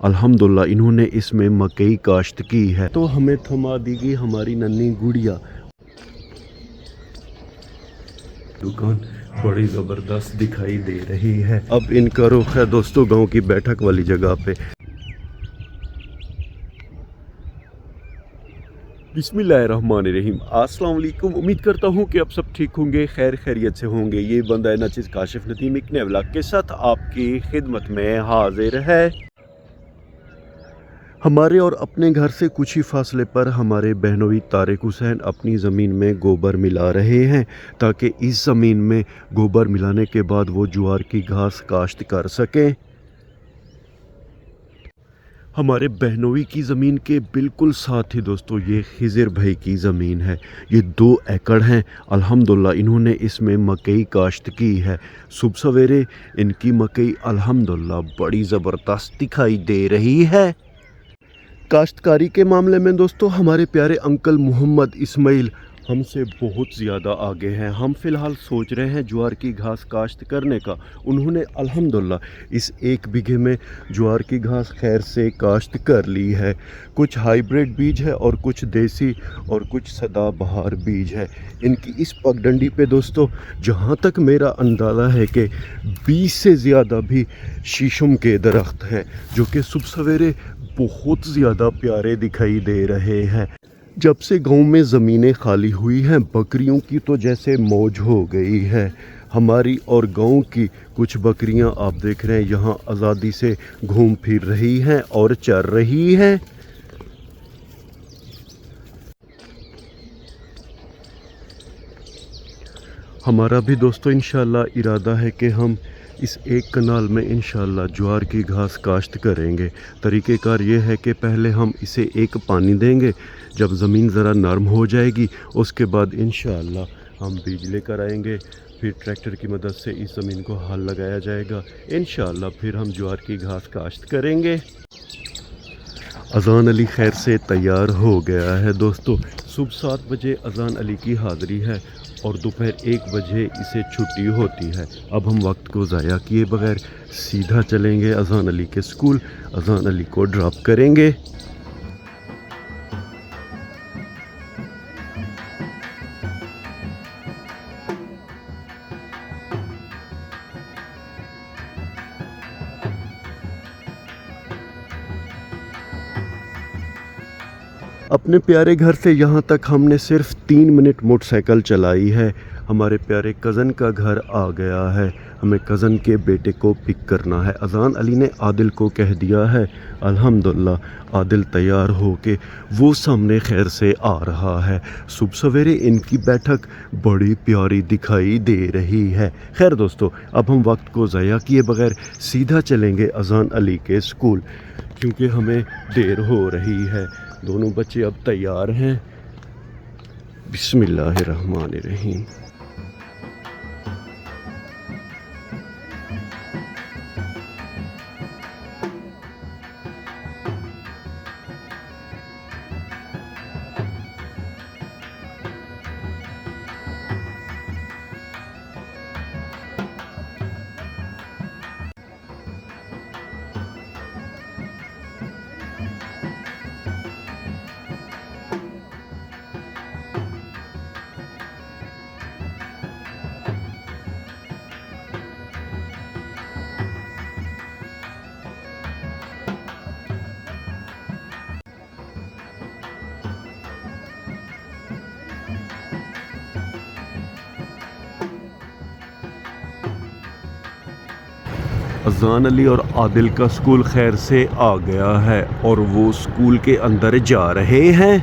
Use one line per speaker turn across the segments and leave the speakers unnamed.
अल्हम्दुलिल्लाह इन्होंने इसमें मकई काश्त की है। तो हमें थमा दी गई हमारी नन्ही गुड़िया। दुकान बड़ी ज़बरदस्त दिखाई दे रही है। अब इनका रुख है दोस्तों गांव की बैठक वाली जगह पे। बिस्मिल्लाहिर्रहमानिर्रहीम। अस्सलाम वालेकुम। उम्मीद करता हूँ कि आप सब ठीक होंगे, खैर खैरियत से होंगे। ये बंदा है नाचिज़ काशिफ नदीम एक नए व्लॉग के साथ आपकी खिदमत में हाजिर है। हमारे और अपने घर से कुछ ही फासले पर हमारे बहनोई तारिक हुसैन अपनी ज़मीन में गोबर मिला रहे हैं, ताकि इस ज़मीन में गोबर मिलाने के बाद वो ज्वार की घास काश्त कर सकें। हमारे बहनोई की ज़मीन के बिल्कुल साथ ही दोस्तों ये खिज़र भाई की ज़मीन है। ये 2 एकड़ हैं। अल्हम्दुलिल्लाह इन्होंने इसमें मकई काश्त की है। सुबह सवेरे इनकी मकई अल्हम्दुलिल्लाह बड़ी ज़बरदस्त दिखाई दे रही है। काश्तकारी के मामले में दोस्तों हमारे प्यारे अंकल मोहम्मद इस्माइल हमसे बहुत ज़्यादा आगे हैं। हम फ़िलहाल सोच रहे हैं ज्वार की घास काश्त करने का। उन्होंने अल्हम्दुलिल्लाह इस 1 बीघे में ज्वार की घास खैर से काश्त कर ली है। कुछ हाइब्रिड बीज है और कुछ देसी और कुछ सदाबहार बीज है। इनकी इस पगडंडी पे दोस्तों जहाँ तक मेरा अंदाज़ा है कि 20 से ज़्यादा भी शीशम के दरख्त हैं, जो कि सुबह सवेरे बहुत ज़्यादा प्यारे दिखाई दे रहे हैं। जब से गांव में ज़मीनें खाली हुई हैं बकरियों की तो जैसे मौज हो गई है। हमारी और गांव की कुछ बकरियां आप देख रहे हैं यहाँ आज़ादी से घूम फिर रही हैं और चर रही हैं। हमारा भी दोस्तों इंशाल्लाह इरादा है कि हम इस 1 कनाल में इंशाल्लाह ज्वार की घास काश्त करेंगे। तरीक़ेकार ये है कि पहले हम इसे एक पानी देंगे, जब ज़मीन ज़रा नरम हो जाएगी उसके बाद इंशाल्लाह हम बीज लेकर आएंगे। फिर ट्रैक्टर की मदद से इस ज़मीन को हल लगाया जाएगा। इंशाल्लाह फिर हम ज्वार की घास काश्त करेंगे। अज़ान अली खैर से तैयार हो गया है दोस्तों। सुबह 7 बजे अज़ान अली की हाज़िरी है और दोपहर 1 बजे इसे छुट्टी होती है। अब हम वक्त को ज़ाया किए बगैर सीधा चलेंगे अज़ान अली के स्कूल। अज़ान अली को ड्रॉप करेंगे। अपने प्यारे घर से यहाँ तक हमने सिर्फ 3 मिनट मोटरसाइकिल चलाई है। हमारे प्यारे कज़न का घर आ गया है। हमें कज़न के बेटे को पिक करना है। अज़ान अली ने आदिल को कह दिया है। अल्हम्दुलिल्लाह आदिल तैयार हो के वो सामने खैर से आ रहा है। सुबह सवेरे इनकी बैठक बड़ी प्यारी दिखाई दे रही है। खैर दोस्तों अब हम वक्त को ज़ाया किए बगैर सीधा चलेंगे अज़ान अली के स्कूल, क्योंकि हमें देर हो रही है। दोनों बच्चे अब तैयार हैं। बिस्मिल्लाहिर्रहमानिर्रहीम। अज़ान अली और आदिल का स्कूल खैर से आ गया है और वो स्कूल के अंदर जा रहे हैं।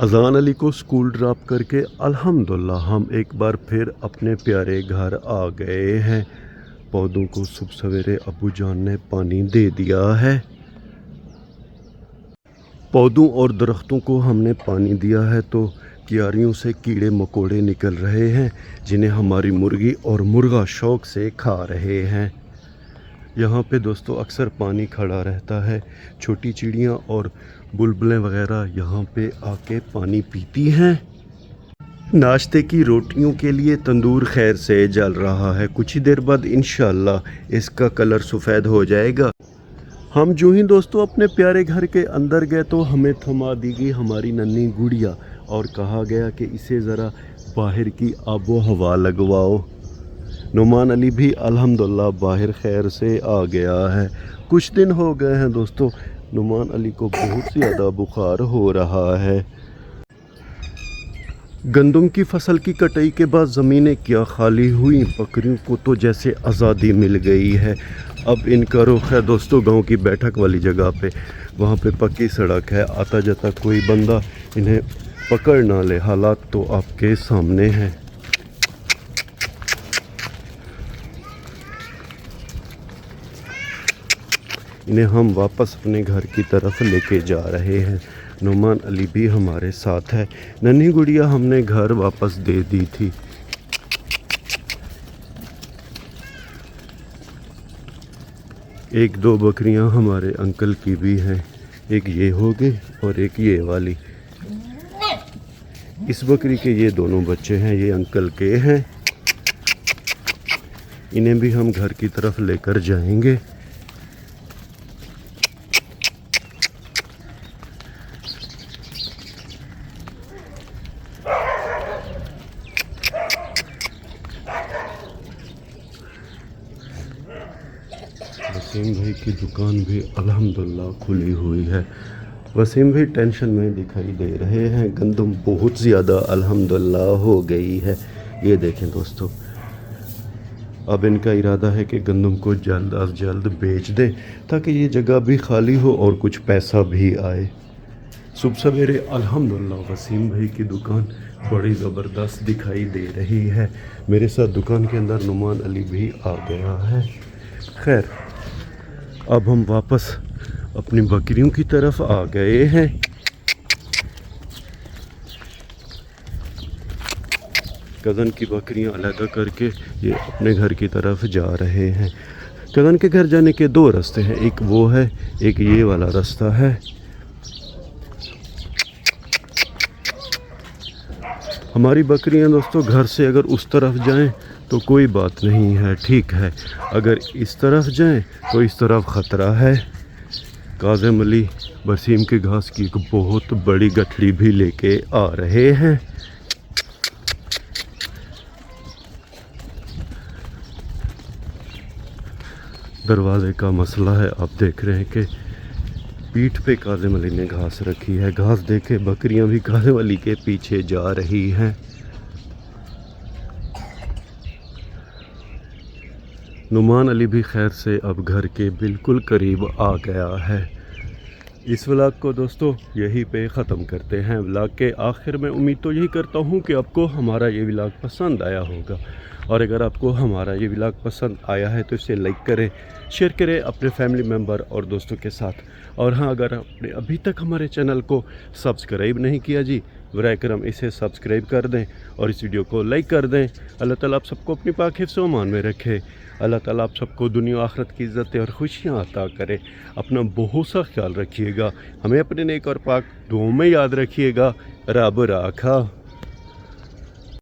अज़ान अली को स्कूल ड्रॉप करके अल्हम्दुलिल्लाह हम एक बार फिर अपने प्यारे घर आ गए हैं। पौधों को सुबह सवेरे अबू जान ने पानी दे दिया है। पौधों और दरख्तों को हमने पानी दिया है तो क्यारियों से कीड़े मकोड़े निकल रहे हैं, जिन्हें हमारी मुर्गी और मुर्गा शौक से खा रहे हैं। यहाँ पे दोस्तों अक्सर पानी खड़ा रहता है, छोटी चिड़ियाँ और बुलबुलें वगैरह यहाँ पे आके पानी पीती हैं। नाश्ते की रोटियों के लिए तंदूर खैर से जल रहा है, कुछ ही देर बाद इंशाल्लाह इसका कलर सफ़ेद हो जाएगा। हम जो ही दोस्तों अपने प्यारे घर के अंदर गए तो हमें थमा दी गई हमारी नन्ही गुड़िया और कहा गया कि इसे ज़रा बाहर की आबो हवा लगवाओ। नुमान अली भी अल्हम्दुलिल्लाह बाहर खैर से आ गया है। कुछ दिन हो गए हैं दोस्तों, नुमान अली को बहुत ज़्यादा बुखार हो रहा है। गंदम की फसल की कटाई के बाद ज़मीनें क्या खाली हुई, बकरियों को तो जैसे आज़ादी मिल गई है। अब इनका रुख है दोस्तों गांव की बैठक वाली जगह पे, वहाँ पे पक्की सड़क है, आता जाता कोई बंदा इन्हें पकड़ ना ले। हालात तो आपके सामने हैं। इन्हें हम वापस अपने घर की तरफ लेके जा रहे हैं। नुमान अली भी हमारे साथ है। नन्ही गुड़िया हमने घर वापस दे दी थी। एक दो बकरियां हमारे अंकल की भी हैं, एक ये हो गई और एक ये वाली। इस बकरी के ये दोनों बच्चे हैं, ये अंकल के हैं। इन्हें भी हम घर की तरफ लेकर जाएंगे। वसीम भाई की दुकान भी अल्हम्दुलिल्लाह खुली हुई है। वसीम भाई टेंशन में दिखाई दे रहे हैं। गंदम बहुत ज़्यादा अल्हम्दुलिल्लाह हो गई है। ये देखें दोस्तों, अब इनका इरादा है कि गंदम को जल्द अज जल्द बेच दें ताकि ये जगह भी खाली हो और कुछ पैसा भी आए। सुबह सवेरे अल्हम्दुलिल्लाह वसीम भाई की दुकान बड़ी ज़बरदस्त दिखाई दे रही है। मेरे साथ दुकान के अंदर नुमान अली भी आ गया है। खैर, अब हम वापस अपनी बकरियों की तरफ आ गए हैं। कज़न की बकरियां अलग करके ये अपने घर की तरफ जा रहे हैं। कज़न के घर जाने के दो रास्ते हैं, एक वो है, एक ये वाला रास्ता है। हमारी बकरियां दोस्तों घर से अगर उस तरफ जाएं तो कोई बात नहीं है, ठीक है। अगर इस तरफ जाएं तो इस तरफ ख़तरा है। काज़िम अली वसीम के घास की एक बहुत बड़ी गठड़ी भी लेके आ रहे हैं। दरवाज़े का मसला है, आप देख रहे हैं कि पीठ पे काज़िम अली ने घास रखी है। घास देखे बकरियां भी काज़िम अली के पीछे जा रही हैं। नुमान अली भी खैर से अब घर के बिल्कुल करीब आ गया है। इस व्लॉग को दोस्तों यहीं पे ख़त्म करते हैं। व्लॉग के आखिर में उम्मीद तो यही करता हूँ कि आपको हमारा ये व्लॉग पसंद आया होगा, और अगर आपको हमारा ये व्लॉग पसंद आया है तो इसे लाइक करें, शेयर करें अपने फैमिली मेम्बर और दोस्तों के साथ। और हाँ, अगर आपने अभी तक हमारे चैनल को सब्सक्राइब नहीं किया जी, बराए करम इसे सब्सक्राइब कर दें और इस वीडियो को लाइक कर दें। अल्लाह ताला आप सबको अपनी पाक हिफ्ज़ व अमान में रखे। अल्लाह ताला आप सबको दुनिया आखिरत की इज़्ज़त और खुशियाँ अता करे। अपना बहुत सा ख्याल रखिएगा, हमें अपने नेक और पाक दुआओं में याद रखिएगा। रब राखा।